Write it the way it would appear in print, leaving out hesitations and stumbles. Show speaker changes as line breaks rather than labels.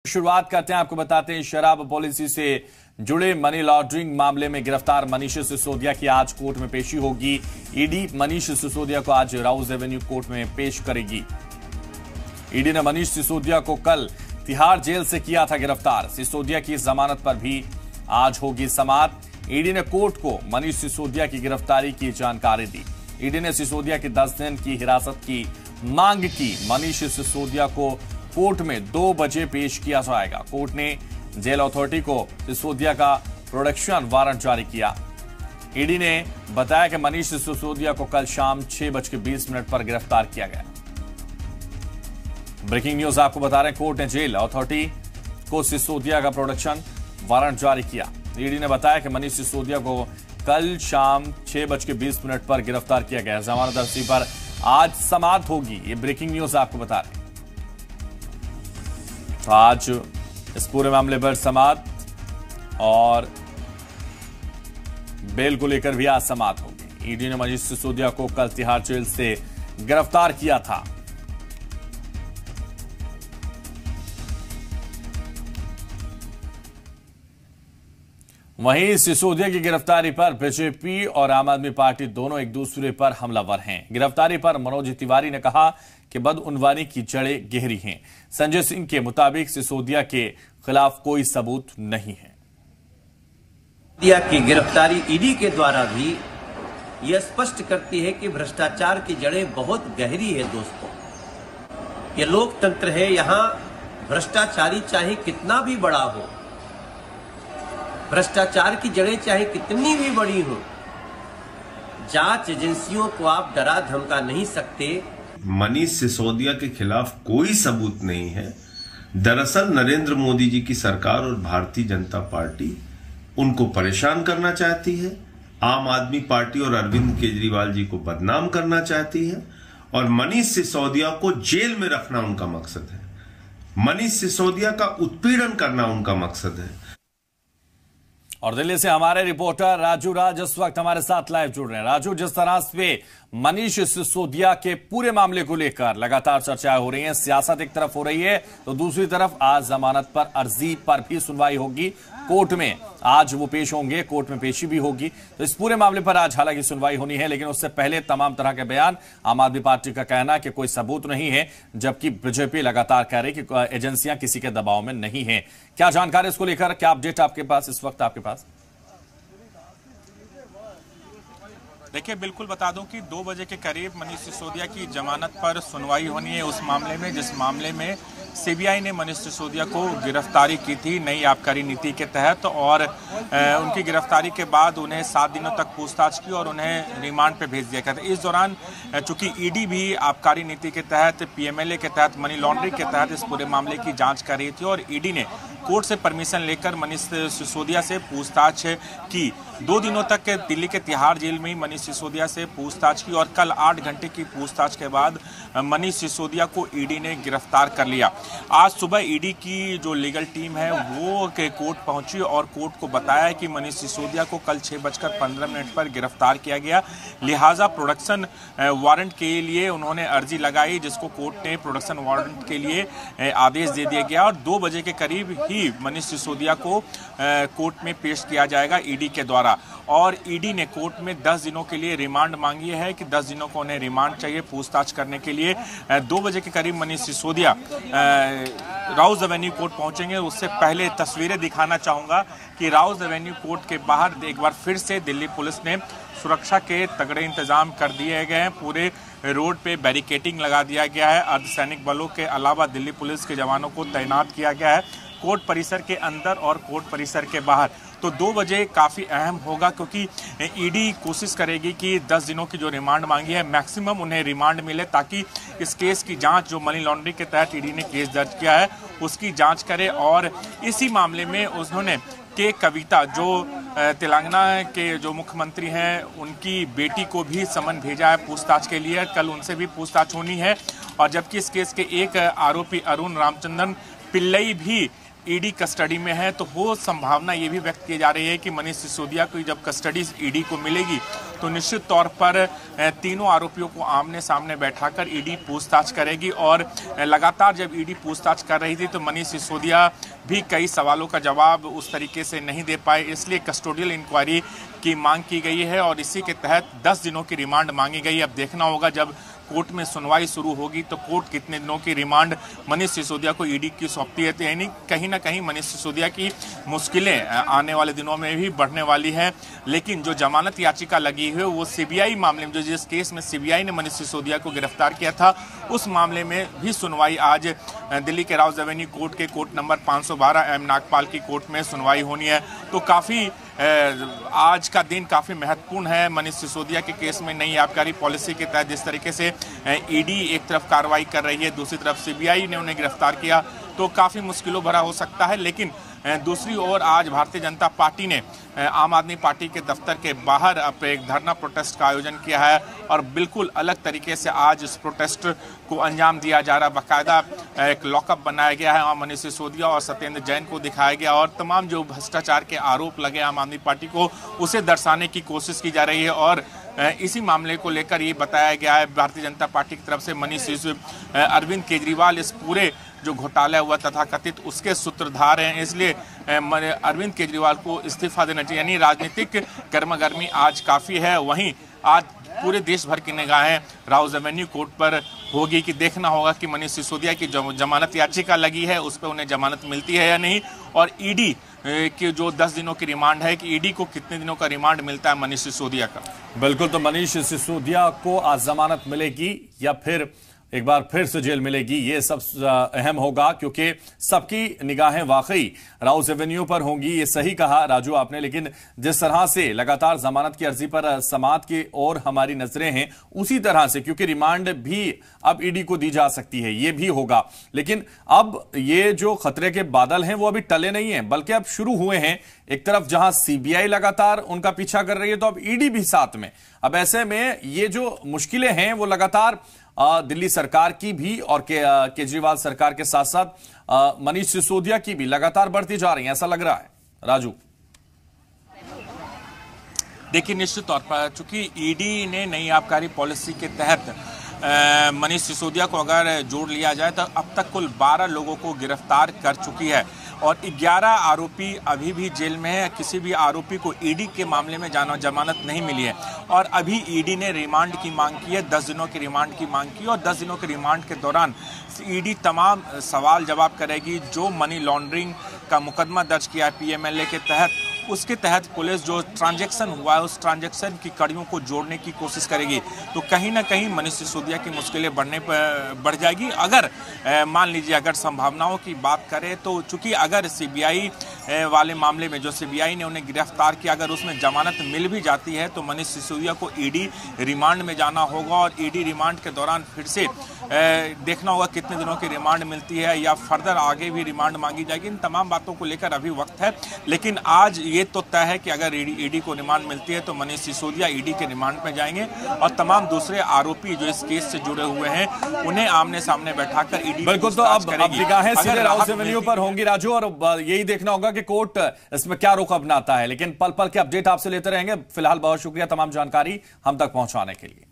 शुरुआत करते हैं। आपको बताते हैं शराब पॉलिसी से जुड़े मनी लॉन्ड्रिंग मामले में गिरफ्तार मनीष सिसोदिया की आज कोर्ट में पेशी होगी। ईडी मनीष सिसोदिया को आज राउज एवेन्यू कोर्ट में पेश करेगी। ईडी ने मनीष सिसोदिया को कल तिहाड़ जेल से किया था गिरफ्तार। सिसोदिया की जमानत पर भी आज होगी समाअत। ईडी ने कोर्ट को मनीष सिसोदिया की गिरफ्तारी की जानकारी दी। ईडी ने सिसोदिया की 10 दिन की हिरासत की मांग की। मनीष सिसोदिया को कोर्ट में 2 बजे पेश किया जाएगा। कोर्ट ने जेल अथॉरिटी को सिसोदिया का प्रोडक्शन वारंट जारी किया। ईडी ने बताया कि मनीष सिसोदिया को कल शाम 6:20 पर गिरफ्तार किया गया। ब्रेकिंग न्यूज आपको बता रहे हैं, कोर्ट ने जेल अथॉरिटी को सिसोदिया का प्रोडक्शन वारंट जारी किया। ईडी ने बताया कि मनीष सिसोदिया को कल शाम 6:20 पर गिरफ्तार किया गया। जमानत अर्जी पर आज समाअत होगी। ये ब्रेकिंग न्यूज आपको बता रहे हैं। तो आज इस पूरे मामले पर समाअत और बेल को लेकर भी आज समाअत होगी। ईडी ने मनीष सिसोदिया को कल तिहाड़ जेल से गिरफ्तार किया था। वहीं सिसोदिया की गिरफ्तारी पर बीजेपी और आम आदमी पार्टी दोनों एक दूसरे पर हमलावर हैं। गिरफ्तारी पर मनोज तिवारी ने कहा कि बदउनवानी की जड़ें गहरी हैं। संजय सिंह के मुताबिक सिसोदिया के खिलाफ कोई सबूत नहीं है।
सिसोदिया की गिरफ्तारी ईडी के द्वारा भी यह स्पष्ट करती है कि भ्रष्टाचार की जड़ें बहुत गहरी है। दोस्तों, ये लोकतंत्र है, यहां भ्रष्टाचारी चाहे कितना भी बड़ा हो, भ्रष्टाचार की जड़ें चाहे कितनी भी बड़ी हो, जांच एजेंसियों को आप डरा धमका नहीं सकते।
मनीष सिसोदिया के खिलाफ कोई सबूत नहीं है। दरअसल नरेंद्र मोदी जी की सरकार और भारतीय जनता पार्टी उनको परेशान करना चाहती है। आम आदमी पार्टी और अरविंद केजरीवाल जी को बदनाम करना चाहती है और मनीष सिसोदिया को जेल में रखना उनका मकसद है। मनीष सिसोदिया का उत्पीड़न करना उनका मकसद है।
और दिल्ली से हमारे रिपोर्टर राजू राज इस वक्त हमारे साथ लाइव जुड़ रहे हैं। राजू, जिस तरह से मनीष सिसोदिया के पूरे मामले को लेकर लगातार चर्चाएं हो रही हैं, सियासत एक तरफ हो रही है तो दूसरी तरफ आज जमानत पर अर्जी पर भी सुनवाई होगी कोर्ट में। आज वो पेश होंगे, कोर्ट में पेशी भी होगी। तो इस पूरे मामले पर आज हालांकि सुनवाई होनी है, लेकिन उससे पहले तमाम तरह के बयान। आम आदमी पार्टी का कहना है कि कोई सबूत नहीं है, जबकि बीजेपी लगातार कह रही कि एजेंसियां किसी के दबाव में नहीं है। क्या जानकारी इसको लेकर, क्या अपडेट आपके पास इस वक्त आपके पास?
देखिए, बिल्कुल बता दूं कि 2 बजे के करीब मनीष सिसोदिया की जमानत पर सुनवाई होनी है उस मामले में जिस मामले में सीबीआई ने मनीष सिसोदिया को गिरफ्तारी की थी नई आबकारी नीति के तहत। और उनकी गिरफ्तारी के बाद उन्हें 7 दिनों तक पूछताछ की और उन्हें रिमांड पे भेज दिया गया था। इस दौरान चूंकि ईडी भी आबकारी नीति के तहत, पीएमएलए के तहत, मनी लॉन्ड्रिंग के तहत इस पूरे मामले की जांच कर रही थी और ईडी ने कोर्ट से परमिशन लेकर मनीष सिसोदिया से पूछताछ की। 2 दिनों तक दिल्ली के तिहाड़ जेल में ही मनीष सिसोदिया से पूछताछ की और कल 8 घंटे की पूछताछ के बाद मनीष सिसोदिया को ईडी ने गिरफ्तार कर लिया। आज सुबह ईडी की जो लीगल टीम है वो कोर्ट पहुंची और कोर्ट को बताया कि मनीष सिसोदिया को कल 6:15 पर गिरफ्तार किया गया। लिहाजा प्रोडक्शन वारंट के लिए उन्होंने अर्जी लगाई, जिसको कोर्ट ने प्रोडक्शन वारंट के लिए आदेश दे दिया गया और 2 बजे के करीब ही मनीष सिसोदिया को कोर्ट में पेश किया जाएगा ईडी के द्वारा। और ईडी ने कोर्ट में 10 दिनों के लिए रिमांड मांगी है कि 10 दिनों को उन्हें रिमांड चाहिए पूछताछ करने के लिए। 2 बजे के करीब मनीष सिसोदिया राउज एवेन्यू कोर्ट पहुंचेंगे। उससे पहले तस्वीरें दिखाना चाहूंगा कि राउज एवेन्यू कोर्ट के बाहर एक बार फिर से दिल्ली पुलिस ने सुरक्षा के तगड़े इंतजाम कर दिए गए हैं। पूरे रोड पे बैरिकेडिंग लगा दिया गया है। अर्धसैनिक बलों के अलावा दिल्ली पुलिस के जवानों को तैनात किया गया है कोर्ट परिसर के अंदर और कोर्ट परिसर के बाहर। तो 2 बजे काफ़ी अहम होगा क्योंकि ईडी कोशिश करेगी कि 10 दिनों की जो रिमांड मांगी है मैक्सिमम उन्हें रिमांड मिले, ताकि इस केस की जांच, जो मनी लॉन्ड्रिंग के तहत ईडी ने केस दर्ज किया है उसकी जांच करे। और इसी मामले में उन्होंने के कविता, जो तेलंगाना के जो मुख्यमंत्री हैं, उनकी बेटी को भी समन भेजा है पूछताछ के लिए। कल उनसे भी पूछताछ होनी है। और जबकि इस केस के एक आरोपी अरुण रामचंद्रन पिल्लई भी ईडी कस्टडी में है, तो वो संभावना ये भी व्यक्त की जा रही है कि मनीष सिसोदिया को जब कस्टडी ईडी को मिलेगी तो निश्चित तौर पर तीनों आरोपियों को आमने सामने बैठाकर ईडी पूछताछ करेगी। और लगातार जब ईडी पूछताछ कर रही थी तो मनीष सिसोदिया भी कई सवालों का जवाब उस तरीके से नहीं दे पाए, इसलिए कस्टोडियल इंक्वायरी की मांग की गई है और इसी के तहत 10 दिनों की रिमांड मांगी गई। अब देखना होगा जब कोर्ट में सुनवाई शुरू होगी तो कोर्ट कितने दिनों की रिमांड मनीष सिसोदिया को ईडी की सौंपती है। तो यानी कहीं ना कहीं मनीष सिसोदिया की मुश्किलें आने वाले दिनों में भी बढ़ने वाली है। लेकिन जो जमानत याचिका लगी है वो सीबीआई मामले में, जो जिस केस में सीबीआई ने मनीष सिसोदिया को गिरफ्तार किया था, उस मामले में भी सुनवाई आज दिल्ली के राउज एवेन्यू कोर्ट के कोर्ट नंबर 512 एम नागपाल की कोर्ट में सुनवाई होनी है। तो काफी आज का दिन काफी महत्वपूर्ण है। मनीष सिसोदिया के केस में नई आबकारी पॉलिसी के तहत जिस तरीके से ईडी एक तरफ कार्रवाई कर रही है, दूसरी तरफ सीबीआई ने उन्हें गिरफ्तार किया, तो काफी मुश्किलों भरा हो सकता है। लेकिन दूसरी ओर आज भारतीय जनता पार्टी ने आम आदमी पार्टी के दफ्तर के बाहर एक धरना प्रोटेस्ट का आयोजन किया है और बिल्कुल अलग तरीके से आज इस प्रोटेस्ट को अंजाम दिया जा रहा है। बाकायदा एक लॉकअप बनाया गया है, मनीष सिसोदिया और सत्येंद्र जैन को दिखाया गया और तमाम जो भ्रष्टाचार के आरोप लगे आम आदमी पार्टी को, उसे दर्शाने की कोशिश की जा रही है। और इसी मामले को लेकर ये बताया गया है भारतीय जनता पार्टी की तरफ से मनीष अरविंद केजरीवाल इस पूरे जो घोटाला हुआ तथा कथित उसके सूत्रधार हैं, इसलिए अरविंद केजरीवाल को इस्तीफा देना चाहिए। यानी राजनीतिक गर्मागर्मी आज काफी है। वहीं आज पूरे देश भर की निगाहें राउज एवेन्यू कोर्ट पर होगी कि देखना होगा कि मनीष सिसोदिया की जो जमानत याचिका लगी है उस पर उन्हें जमानत मिलती है या नहीं, और ईडी की जो 10 दिनों की रिमांड है कि ईडी को कितने दिनों का रिमांड मिलता है मनीष सिसोदिया का।
बिल्कुल, तो मनीष सिसोदिया को आज जमानत मिलेगी या फिर एक बार फिर से जेल मिलेगी, ये सब अहम होगा क्योंकि सबकी निगाहें वाकई राउज एवेन्यू पर होंगी। ये सही कहा राजू आपने, लेकिन जिस तरह से लगातार जमानत की अर्जी पर समाअत की ओर हमारी नजरें हैं, उसी तरह से क्योंकि रिमांड भी अब ईडी को दी जा सकती है, ये भी होगा। लेकिन अब ये जो खतरे के बादल हैं वो अभी टले नहीं है, बल्कि अब शुरू हुए हैं। एक तरफ जहां सीबीआई लगातार उनका पीछा कर रही है, तो अब ईडी भी साथ में। अब ऐसे में ये जो मुश्किलें हैं वो लगातार दिल्ली सरकार की भी और केजरीवाल सरकार के साथ साथ मनीष सिसोदिया की भी लगातार बढ़ती जा रही है, ऐसा लग रहा है राजू।
देखिए, निश्चित तौर पर चूंकि ईडी ने नई आबकारी पॉलिसी के तहत मनीष सिसोदिया को अगर जोड़ लिया जाए तो अब तक कुल 12 लोगों को गिरफ्तार कर चुकी है और 11 आरोपी अभी भी जेल में है। किसी भी आरोपी को ईडी के मामले में जमानत नहीं मिली है और अभी ईडी ने रिमांड की मांग की है, 10 दिनों की रिमांड की मांग की और 10 दिनों के रिमांड के दौरान ईडी तमाम सवाल जवाब करेगी। जो मनी लॉन्ड्रिंग का मुकदमा दर्ज किया है पीएमएलए के तहत, उसके तहत पुलिस जो ट्रांजैक्शन हुआ है उस ट्रांजैक्शन की कड़ियों को जोड़ने की कोशिश करेगी। तो कहीं ना कहीं मनीष सिसोदिया की मुश्किलें बढ़ जाएगी। अगर मान लीजिए अगर संभावनाओं की बात करें तो चूंकि अगर सीबीआई वाले मामले में जो सीबीआई ने उन्हें गिरफ्तार किया, अगर उसमें जमानत मिल भी जाती है तो मनीष सिसोदिया को ईडी रिमांड में जाना होगा और ईडी रिमांड के दौरान फिर से देखना होगा कितने दिनों की रिमांड मिलती है या फर्दर आगे भी रिमांड मांगी जाएगी। इन तमाम बातों को लेकर अभी वक्त है, लेकिन आज ये तो तय है कि अगर ईडी को रिमांड मिलती है तो मनीष सिसोदिया ईडी के रिमांड में जाएंगे और तमाम दूसरे आरोपी जो इस केस से जुड़े हुए हैं उन्हें आमने सामने बैठाकर ईडी
बिल्कुल। तो अब निगाहें सीधे राउज एवेन्यू पर होंगी राजू, और यही देखना होगा कि कोर्ट इसमें क्या रुख अपनाता है। लेकिन पल पल के अपडेट आपसे लेते रहेंगे। फिलहाल बहुत शुक्रिया तमाम जानकारी हम तक पहुंचाने के लिए।